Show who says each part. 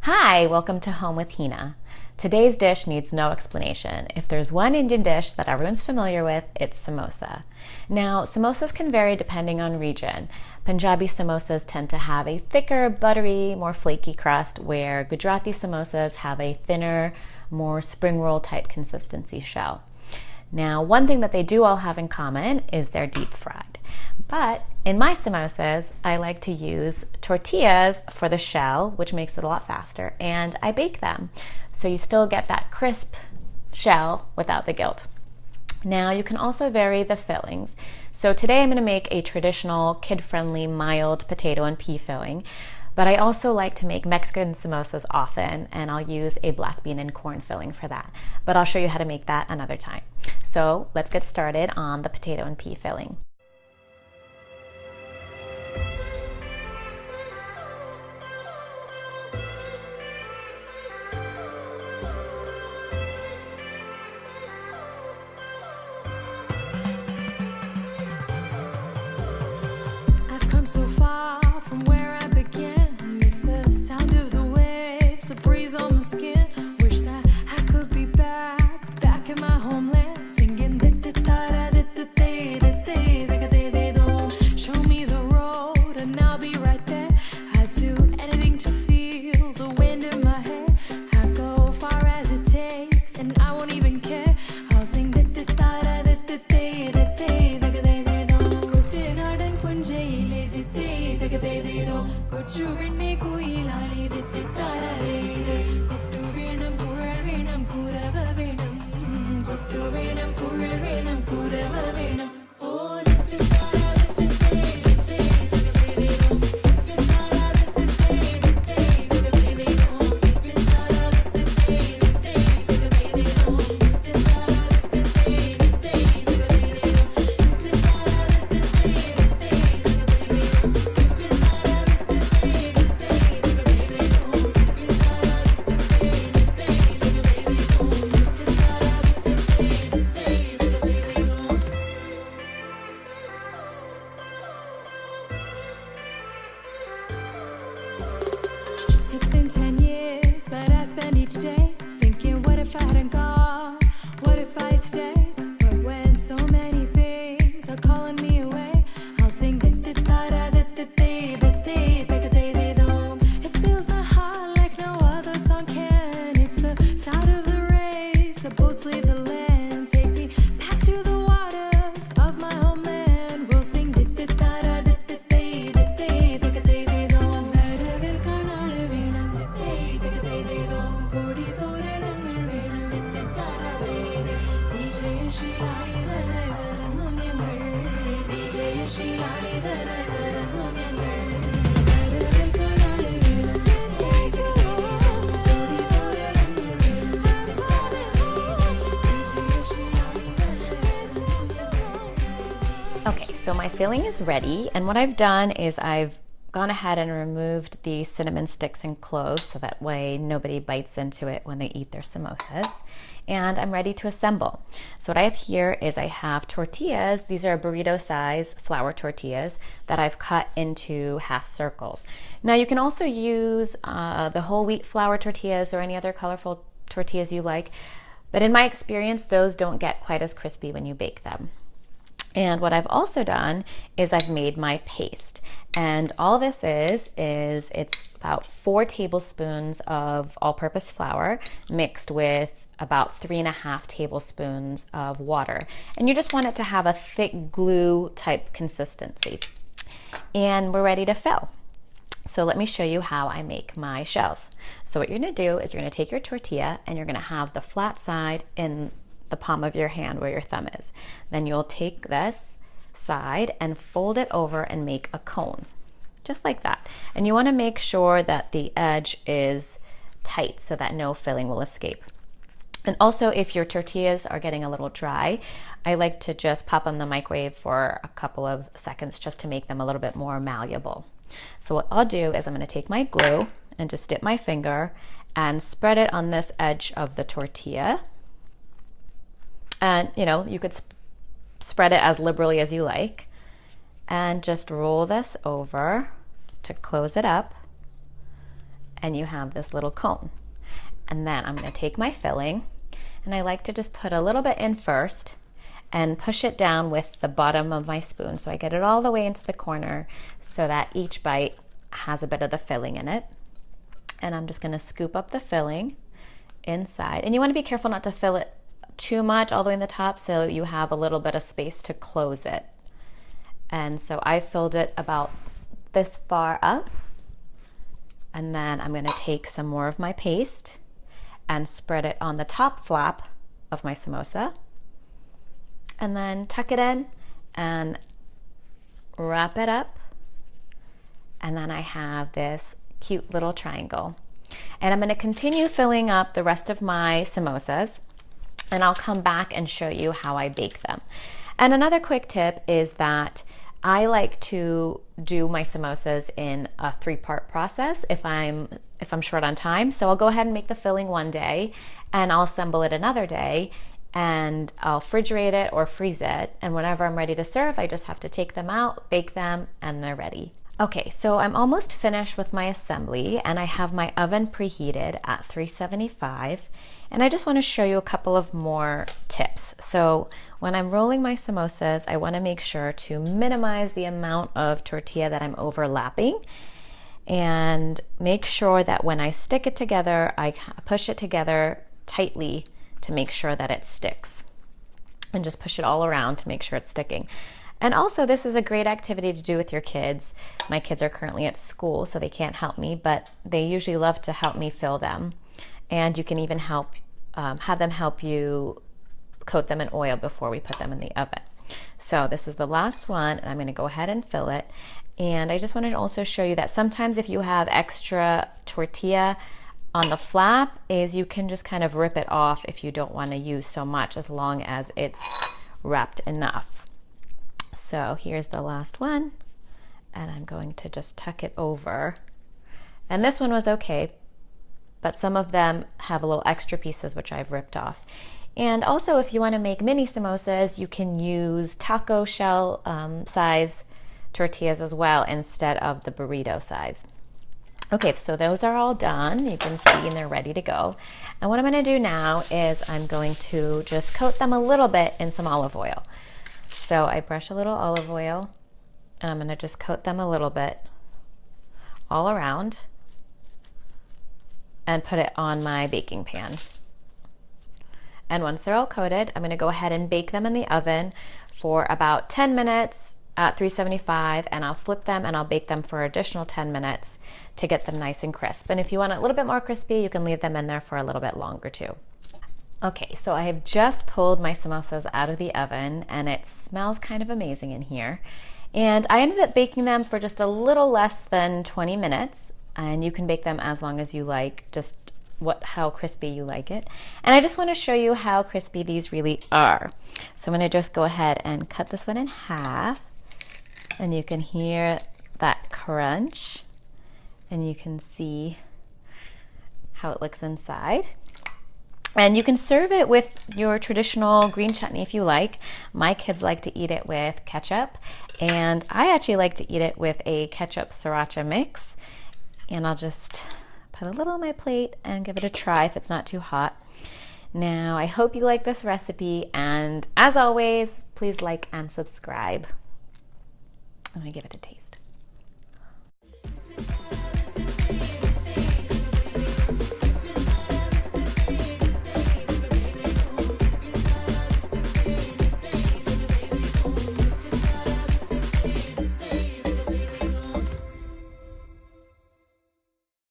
Speaker 1: Hi, welcome to Home with Hina. Today's dish needs no explanation. If there's one Indian dish that everyone's familiar with, it's samosa. Now, samosas can vary depending on region. Punjabi samosas tend to have a thicker, buttery, more flaky crust, where Gujarati samosas have a thinner, more spring roll type consistency shell. Now, one thing that they do all have in common is they're deep fried. But in my samosas, I like to use tortillas for the shell, which makes it a lot faster, and I bake them. So you still get that crisp shell without the guilt. Now you can also vary the fillings. So today I'm going to make a traditional kid-friendly mild potato and pea filling, but I also like to make Mexican samosas often, and I'll use a black bean and corn filling for that. But I'll show you how to make that another time. So let's get started on the potato and pea filling.
Speaker 2: So far from where I began, miss the sound of the waves, the breeze on my skin. Wish that I could be back in my homeland, singing. Show me the road and I'll be right there. I'd do anything to feel the wind in my hair. I'd go far as it takes and I won't even care. I'll sing. It's been 10 years, but I spend each day thinking, what if I hadn't gone? What if I stayed? But when so many things are calling me away, I'll sing. It fills my heart like no other song can. It's the sound of the race, the boats leave the land. Take me back to the waters of my homeland. We'll sing.
Speaker 1: Okay, so my filling is ready, and what I've done is I've gone ahead and removed the cinnamon sticks and cloves so that way nobody bites into it when they eat their samosas. And I'm ready to assemble. So what I have here is I have tortillas. These are burrito size flour tortillas that I've cut into half circles. Now you can also use the whole wheat flour tortillas or any other colorful tortillas you like, but in my experience those don't get quite as crispy when you bake them. And what I've also done is I've made my paste. And all this is it's about 4 tablespoons of all-purpose flour mixed with about 3.5 tablespoons of water. And you just want it to have a thick glue type consistency. And we're ready to fill. So let me show you how I make my shells. So what you're gonna do is you're gonna take your tortilla and you're gonna have the flat side in the palm of your hand where your thumb is. Then you'll take this side and fold it over and make a cone, just like that. And you want to make sure that the edge is tight so that no filling will escape. And also, if your tortillas are getting a little dry, I like to just pop them in the microwave for a couple of seconds just to make them a little bit more malleable. So what I'll do is I'm going to take my glue and just dip my finger and spread it on this edge of the tortilla. And you could spread it as liberally as you like, and just roll this over to close it up. and you have this little cone. And then I'm going to take my filling, and I like to just put a little bit in first and push it down with the bottom of my spoon so I get it all the way into the corner so that each bite has a bit of the filling in it. And I'm just going to scoop up the filling inside. And you want to be careful not to fill it too much all the way in the top so you have a little bit of space to close it. And so I filled it about this far up. And then I'm going to take some more of my paste and spread it on the top flap of my samosa. And then tuck it in and wrap it up. And then I have this cute little triangle. And I'm going to continue filling up the rest of my samosas, and I'll come back and show you how I bake them. And another quick tip is that I like to do my samosas in a 3-part process if I'm short on time. So I'll go ahead and make the filling one day, and I'll assemble it another day, and I'll refrigerate it or freeze it. And whenever I'm ready to serve, I just have to take them out, bake them, and they're ready. Okay, so I'm almost finished with my assembly, and I have my oven preheated at 375. And I just want to show you a couple of more tips. So when I'm rolling my samosas, I want to make sure to minimize the amount of tortilla that I'm overlapping, and make sure that when I stick it together, I push it together tightly to make sure that it sticks, and just push it all around to make sure it's sticking. And also, this is a great activity to do with your kids. My kids are currently at school, so they can't help me, but they usually love to help me fill them. And you can even have them help you coat them in oil before we put them in the oven. So this is the last one, and I'm going to go ahead and fill it. And I just wanted to also show you that sometimes if you have extra tortilla on the flap, is you can just kind of rip it off if you don't want to use so much, as long as it's wrapped enough. So here's the last one, and I'm going to just tuck it over. And this one was okay, but some of them have a little extra pieces which I've ripped off. And also, if you want to make mini samosas, you can use taco shell size tortillas as well instead of the burrito size. Okay, so those are all done. You can see, and they're ready to go. And what I'm going to do now is I'm going to just coat them a little bit in some olive oil. So I brush a little olive oil, and I'm going to just coat them a little bit all around and put it on my baking pan. And once they're all coated, I'm going to go ahead and bake them in the oven for about 10 minutes at 375, and I'll flip them and I'll bake them for additional 10 minutes to get them nice and crisp. And if you want it a little bit more crispy, you can leave them in there for a little bit longer too. Okay, so I have just pulled my samosas out of the oven, and it smells kind of amazing in here. And I ended up baking them for just a little less than 20 minutes, and you can bake them as long as you like, just how crispy you like it. And I just want to show you how crispy these really are. So I'm going to just go ahead and cut this one in half, and you can hear that crunch, and you can see how it looks inside. And you can serve it with your traditional green chutney if you like. My kids like to eat it with ketchup, and I actually like to eat it with a ketchup sriracha mix. And I'll just put a little on my plate and give it a try if it's not too hot. Now, I hope you like this recipe, and as always, please like and subscribe. I'm gonna give it a taste.